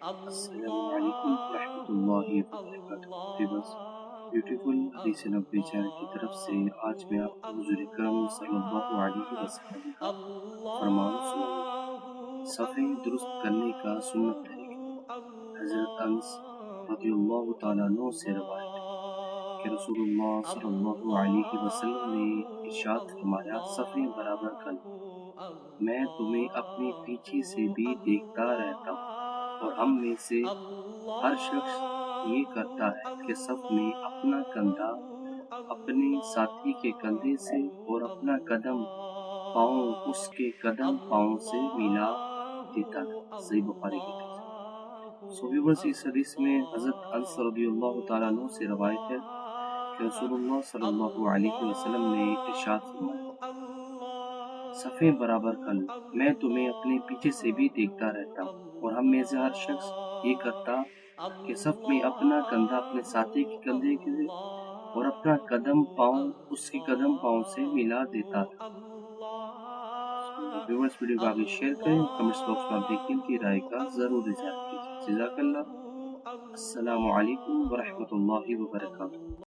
السلام علیکم ورحمۃ اللہ وبرکاتہ۔ ویورز، بیوٹیفل حدیث نبوی چینل کی طرف سے آج میں آپ کو حضور اکرم صلی اللہ علیہ وسلم کا فرمان سناؤں گا۔ صفحے درست کرنے کا سنت طریقہ۔ حضرت انس رضی اللہ تعالیٰ عنہ سے روایت ہے کہ رسول اللہ صلی اللہ علیہ وسلم نے ارشاد فرمایا، صفحے برابر کر لو، میں تمہیں اپنے پیچھے سے بھی دیکھتا رہتا ہوں، اور ہم میں سے ہر شخص یہ کرتا ہے کہ صف میں اپنا کندھا اپنے ساتھی کے کندھے سے اور اپنا قدم پاؤں اس کے قدم پاؤں سے ملا دیتا ہے۔ صحیح بخاری کی حدیث۔ ویورز، اس حدیث میں حضرت انس رضی اللہ تعالیٰ عنہ سے روایت ہے کہ رسول اللہ صلی اللہ علیہ وسلم نے ارشاد فرمایا، صفیں برابر کر لو، میں تمہیں اپنے پیچھے سے بھی دیکھتا رہتا ہوں، اور ہم میں سے ہر شخص یہ کرتا کہ صف میں اپنا کندھا اپنے ساتھی کے کندھے کے اور اپنا قدم پاؤں اس کی قدم پاؤں سے ملا دیتا تھا۔ ویورز، ویڈیو کو آگے شیئر کریں اور کمنٹس باکس میں اپنی قیمتی رائے کا ضرور اظہار کیجیے۔ جزاک اللہ۔ السلام علیکم ورحمۃ اللہ وبرکاتہ۔